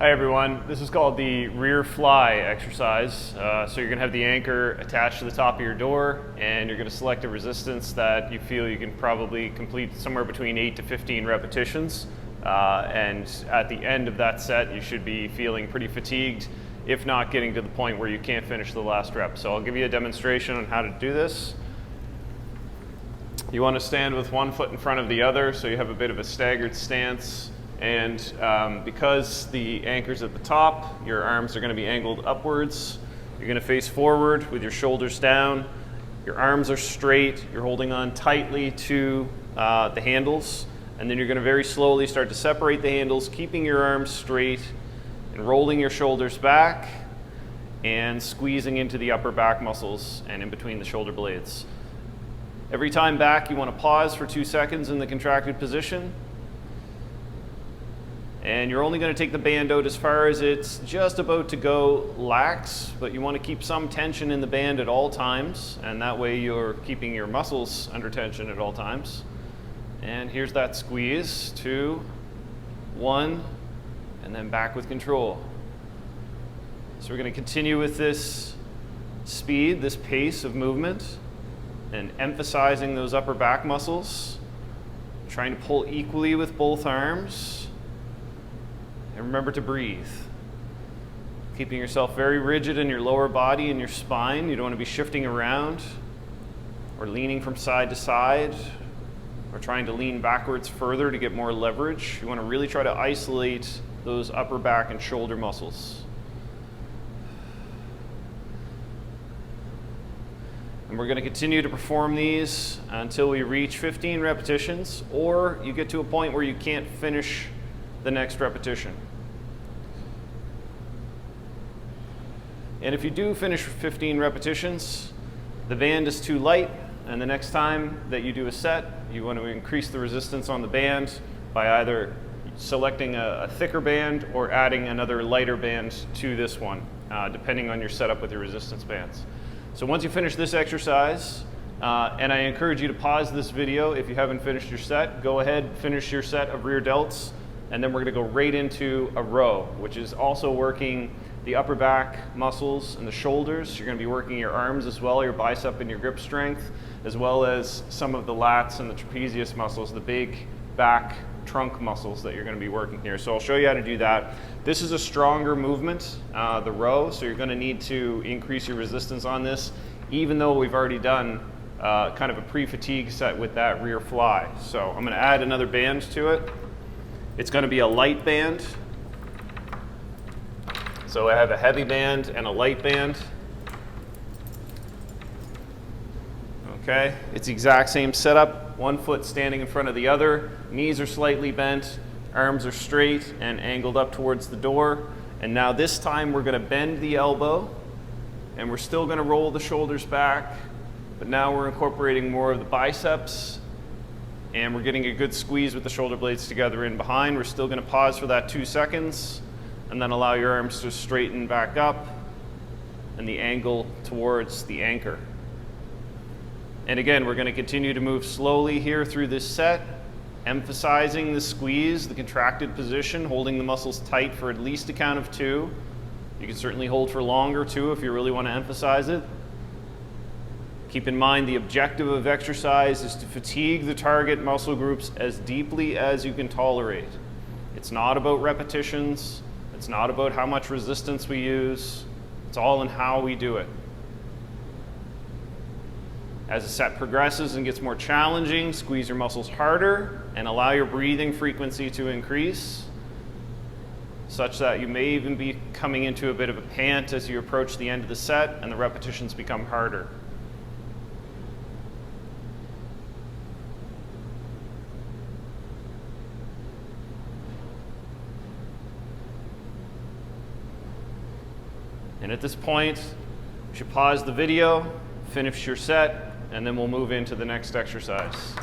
Hi everyone, this is called the rear fly exercise. So you're going to have the anchor attached to the top of your door, and you're going to select a resistance that you feel you can probably complete somewhere between 8 to 15 repetitions. And at the end of that set, you should be feeling pretty fatigued, if not getting to the point where you can't finish the last rep. So I'll give you a demonstration on how to do this. You want to stand with one foot in front of the other, so you have a bit of a staggered stance. And because the anchor's at the top, your arms are going to be angled upwards. You're going to face forward with your shoulders down. Your arms are straight. You're holding on tightly to the handles. And then you're going to very slowly start to separate the handles, keeping your arms straight and rolling your shoulders back and squeezing into the upper back muscles and in between the shoulder blades. Every time back, you want to pause for 2 seconds in the contracted position. And you're only going to take the band out as far as it's just about to go lax, but you want to keep some tension in the band at all times, and that way you're keeping your muscles under tension at all times. And here's that squeeze, 2, 1, and then back with control. So we're going to continue with this speed, this pace of movement, and emphasizing those upper back muscles, trying to pull equally with both arms. And remember to breathe. Keeping yourself very rigid in your lower body and your spine. You don't want to be shifting around or leaning from side to side or trying to lean backwards further to get more leverage. You want to really try to isolate those upper back and shoulder muscles. And we're going to continue to perform these until we reach 15 repetitions, or you get to a point where you can't finish the next repetition. And if you do finish 15 repetitions, the band is too light, and the next time that you do a set, you want to increase the resistance on the band by either selecting a thicker band or adding another lighter band to this one, depending on your setup with your resistance bands. So once you finish this exercise, and I encourage you to pause this video if you haven't finished your set, go ahead, finish your set of rear delts, and then we're going to go right into a row, which is also working the upper back muscles and the shoulders. You're going to be working your arms as well, your bicep and your grip strength, as well as some of the lats and the trapezius muscles, the big back trunk muscles that you're going to be working here. So I'll show you how to do that. This is a stronger movement, the row, so you're going to need to increase your resistance on this, even though we've already done kind of a pre-fatigue set with that rear fly. So I'm going to add another band to it. It's going to be a light band. So I have a heavy band and a light band. Okay, it's the exact same setup. One foot standing in front of the other. Knees are slightly bent. Arms are straight and angled up towards the door. And now this time we're going to bend the elbow, and we're still going to roll the shoulders back, but now we're incorporating more of the biceps. And we're getting a good squeeze with the shoulder blades together in behind. We're still going to pause for that 2 seconds and then allow your arms to straighten back up and the angle towards the anchor. And again, we're going to continue to move slowly here through this set, emphasizing the squeeze, the contracted position, holding the muscles tight for at least a count of 2. You can certainly hold for longer too if you really want to emphasize it. Keep in mind the objective of exercise is to fatigue the target muscle groups as deeply as you can tolerate. It's not about repetitions. It's not about how much resistance we use. It's all in how we do it. As the set progresses and gets more challenging, squeeze your muscles harder and allow your breathing frequency to increase, such that you may even be coming into a bit of a pant as you approach the end of the set and the repetitions become harder. And at this point, you should pause the video, finish your set, and then we'll move into the next exercise.